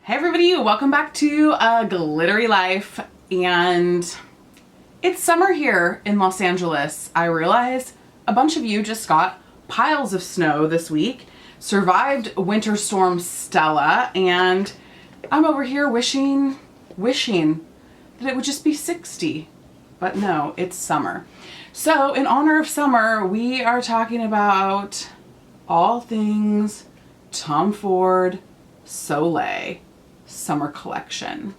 Hey everybody, welcome back to A Glittery Life, and it's summer here in Los Angeles. I realize a bunch of you just got piles of snow this week, survived Winter Storm Stella, and I'm over here wishing that it would just be 60, but no, it's summer. So in honor of summer, we are talking about all things Tom Ford Soliel summer collection.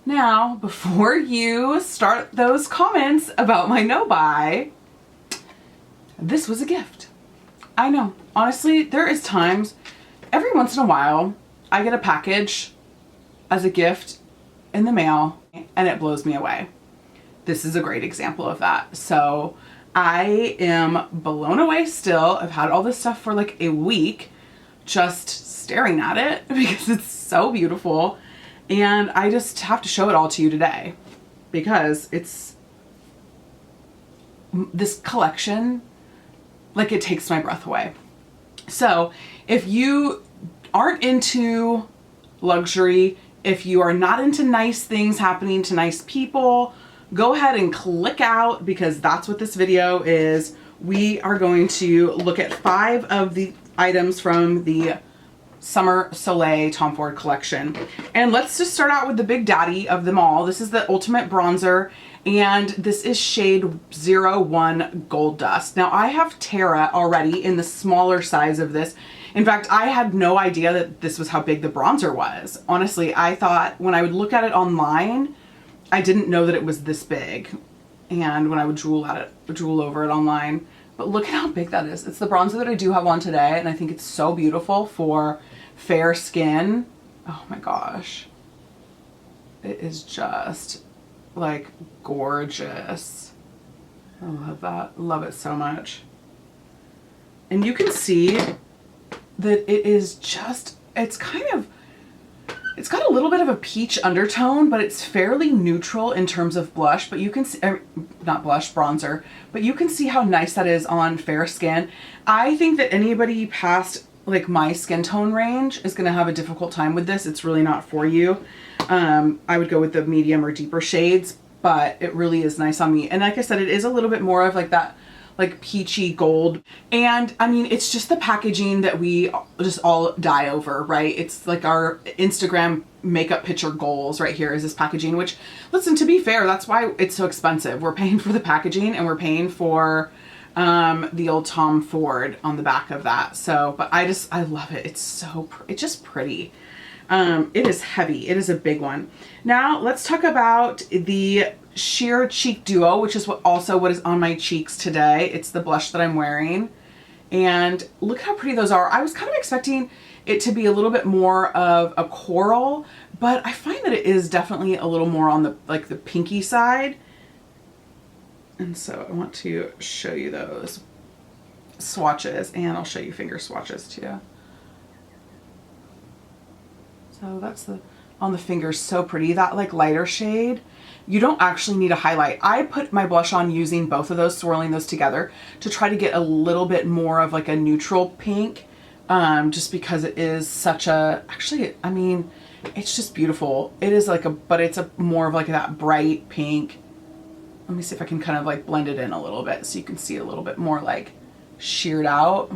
Now, before you start those comments about my no buy, this was a gift. I know, honestly, there is times, every once in a while, I get a package as a gift in the mail and it blows me away. This is a great example of that. So I am blown away still. I've had all this stuff for like a week, just staring at it because it's so beautiful, and I just have to show it all to you today because it's this collection, like, it takes my breath away. So if you aren't into luxury, if you are not into nice things happening to nice people, go ahead and click out because that's what this video is. We are going to look at 5 of the items from the Summer Soliel Tom Ford collection. And let's just start out with the big daddy of them all. This is the Ultimate Bronzer, and this is shade 01 Gold Dust. Now I have Tara already in the smaller size of this. In fact, I had no idea that this was how big the bronzer was. Honestly, I thought when I would look at it online, I didn't know that it was this big. And when I would drool over it online, but look at how big that is. It's the bronzer that I do have on today, and I think it's so beautiful for fair skin. Oh my gosh. It is just like gorgeous. I love that. Love it so much. And you can see that it is just, it's got a little bit of a peach undertone, but it's fairly neutral in terms of blush, but you can see, not blush, bronzer, but you can see how nice that is on fair skin. I think that anybody past like my skin tone range is going to have a difficult time with this. It's really not for you. I would go with the medium or deeper shades, but it really is nice on me. And like I said, it is a little bit more of like that like peachy gold. And I mean, it's just the packaging that we just all die over, right? It's like our Instagram makeup picture goals right here is this packaging, which, listen, to be fair, that's why it's so expensive. We're paying for the packaging and we're paying for the old Tom Ford on the back of that. So, but I love it. It's just pretty. It is heavy. It is a big one. Now let's talk about the Sheer Cheek Duo, which is what is on my cheeks today. It's the blush that I'm wearing, and look how pretty those are. I was kind of expecting it to be a little bit more of a coral, but I find that it is definitely a little more on the the pinky side. And so I want to show you those swatches, and I'll show you finger swatches too. So that's on the fingers, so pretty. That like lighter shade, you don't actually need a highlight. I put my blush on using both of those, swirling those together to try to get a little bit more of like a neutral pink, just because it is such a, actually, I mean, it's just beautiful. It is like but it's more of like that bright pink. Let me see if I can kind of like blend it in a little bit so you can see a little bit more like sheared out.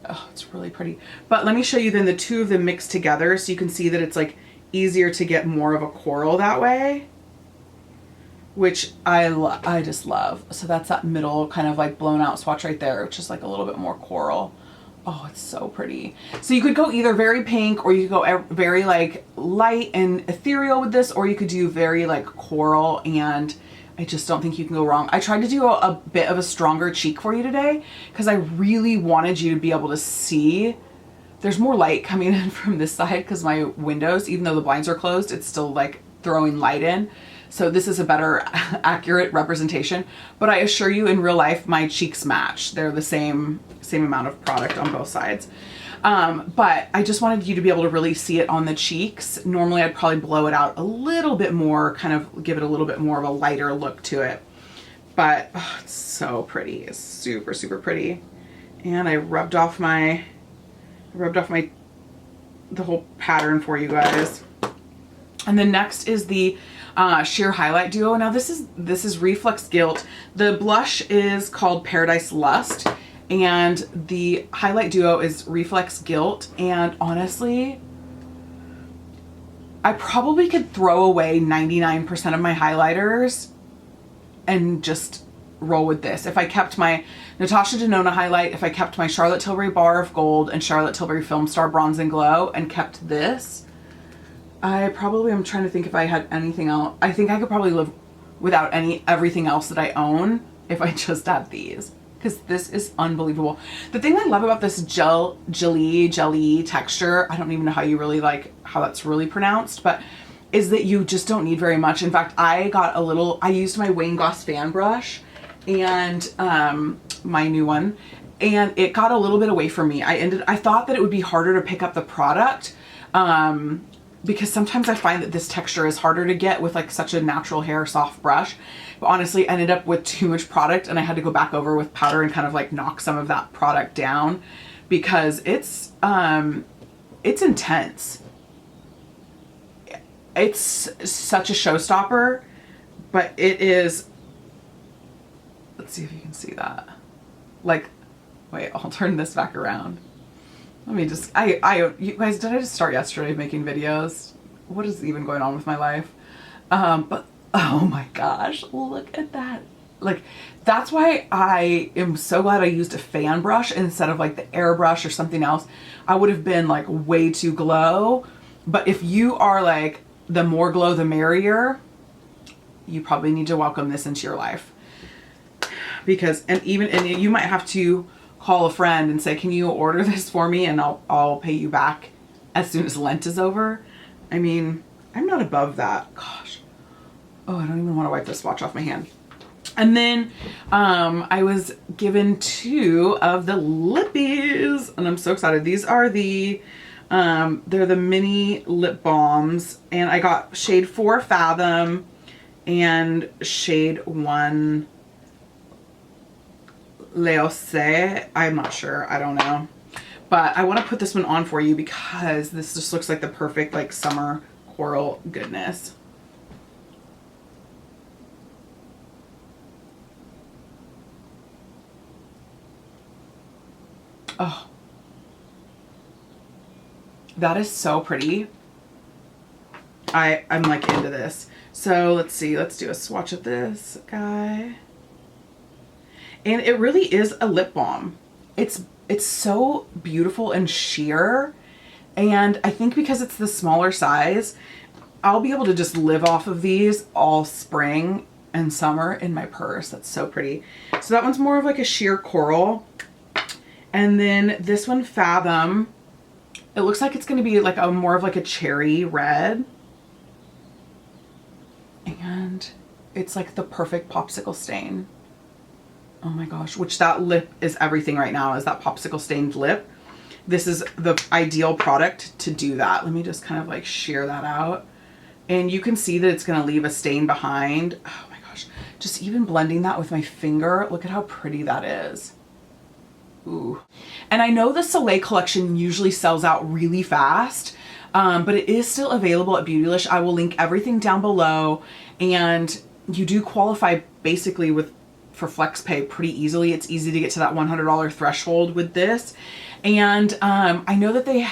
Oh, it's really pretty. But let me show you then the two of them mixed together so you can see that it's like easier to get more of a coral that way, which I just love. So that's that middle kind of like blown out swatch right there, which is like a little bit more coral. Oh, it's so pretty. So you could go either very pink, or you could go very like light and ethereal with this, or you could do very like coral, and I just don't think you can go wrong. I tried to do a bit of a stronger cheek for you today because I really wanted you to be able to see. There's more light coming in from this side because my windows, even though the blinds are closed, it's still like throwing light in. So this is a better accurate representation, but I assure you in real life, my cheeks match. They're the same amount of product on both sides. But I just wanted you to be able to really see it on the cheeks. Normally I'd probably blow it out a little bit more, kind of give it a little bit more of a lighter look to it. But oh, it's so pretty. It's super, super pretty. And I rubbed off my the whole pattern for you guys. And then next is the sheer highlight duo. Now this is Reflex Gilt. The blush is called Paradise Lust, and the highlight duo is Reflex Gilt. And honestly, I probably could throw away 99% of my highlighters and just roll with this. If I kept my Natasha Denona highlight, if I kept my Charlotte Tilbury Bar of Gold and Charlotte Tilbury Film Star Bronze and Glow and kept this, I'm trying to think if I had anything else. I think I could probably live without everything else that I own if I just had these, because this is unbelievable. The thing I love about this jelly texture, I don't even know how that's really pronounced, but is that you just don't need very much. In fact, I used my Wayne Goss fan brush and my new one, and it got a little bit away from me. I thought that it would be harder to pick up the product, because sometimes I find that this texture is harder to get with like such a natural hair soft brush. But honestly, I ended up with too much product and I had to go back over with powder and kind of like knock some of that product down, because it's intense. It's such a showstopper, but it is, let's see if you can see that. Like, wait, I'll turn this back around. Let me just, you guys, did I just start yesterday making videos? What is even going on with my life? But, oh my gosh, look at that. Like, that's why I am so glad I used a fan brush instead of like the airbrush or something else. I would have been like way too glow. But if you are like, the more glow, the merrier, you probably need to welcome this into your life. Because, and you might have to call a friend and say, can you order this for me and I'll pay you back as soon as Lent is over. I mean, I'm not above that. Gosh. Oh, I don't even want to wipe this swatch off my hand. And then I was given 2 of the lippies and I'm so excited. These are they're the mini lip balms, and I got shade 4 Fathom and shade 1 Leocé. I'm not sure. I don't know. But I want to put this one on for you because this just looks like the perfect like summer coral goodness. Oh, that is so pretty. I'm like into this. So let's see. Let's do a swatch of this guy. And it really is a lip balm. It's so beautiful and sheer. And I think because it's the smaller size, I'll be able to just live off of these all spring and summer in my purse. That's so pretty. So that one's more of like a sheer coral. And then this one, Fathom, it looks like it's going to be like more of like a cherry red. And it's like the perfect popsicle stain. Oh my gosh, which that lip is everything right now, is that popsicle stained lip. This is the ideal product to do that. Let me just kind of like shear that out. And you can see that it's going to leave a stain behind. Oh my gosh, just even blending that with my finger. Look at how pretty that is. Ooh. And I know the Soliel collection usually sells out really fast, but it is still available at Beautylish. I will link everything down below, and you do qualify basically for FlexPay pretty easily. It's easy to get to that $100 threshold with this. And I know that they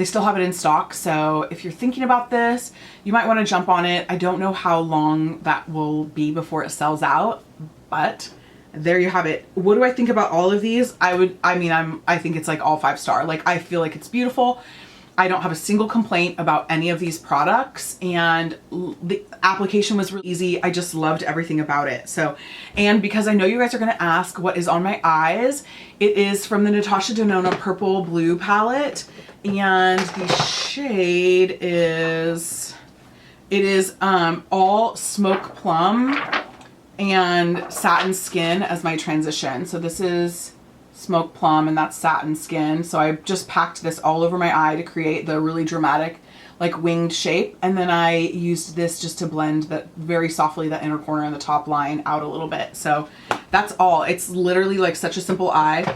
still have it in stock. So if you're thinking about this, you might want to jump on it. I don't know how long that will be before it sells out, but there you have it. What do I think about all of these? I think it's like all 5-star. Like, I feel like it's beautiful. I don't have a single complaint about any of these products, and the application was really easy. I just loved everything about it. So, and because I know you guys are going to ask what is on my eyes, it is from the Natasha Denona Purple Blue palette, and the shade is, all Smoke Plum and Satin Skin as my transition. So this is Smoke Plum and that's Satin Skin. So I just packed this all over my eye to create the really dramatic like winged shape, and then I used this just to blend that very softly, that inner corner and the top line out a little bit. So that's all. It's literally like such a simple eye.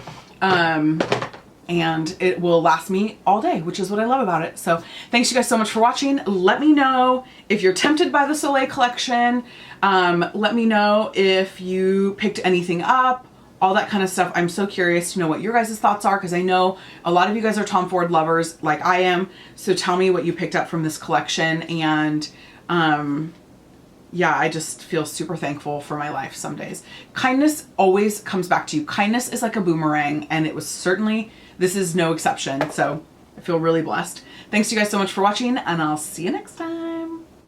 and it will last me all day, which is what I love about it. So thanks you guys so much for watching. Let me know if you're tempted by the Soliel collection. Let me know if you picked anything up, all that kind of stuff. I'm so curious to know what your guys' thoughts are, because I know a lot of you guys are Tom Ford lovers like I am. So tell me what you picked up from this collection. And yeah, I just feel super thankful for my life some days. Kindness always comes back to you. Kindness is like a boomerang, and it was certainly, this is no exception. So I feel really blessed. Thanks you guys so much for watching, and I'll see you next time.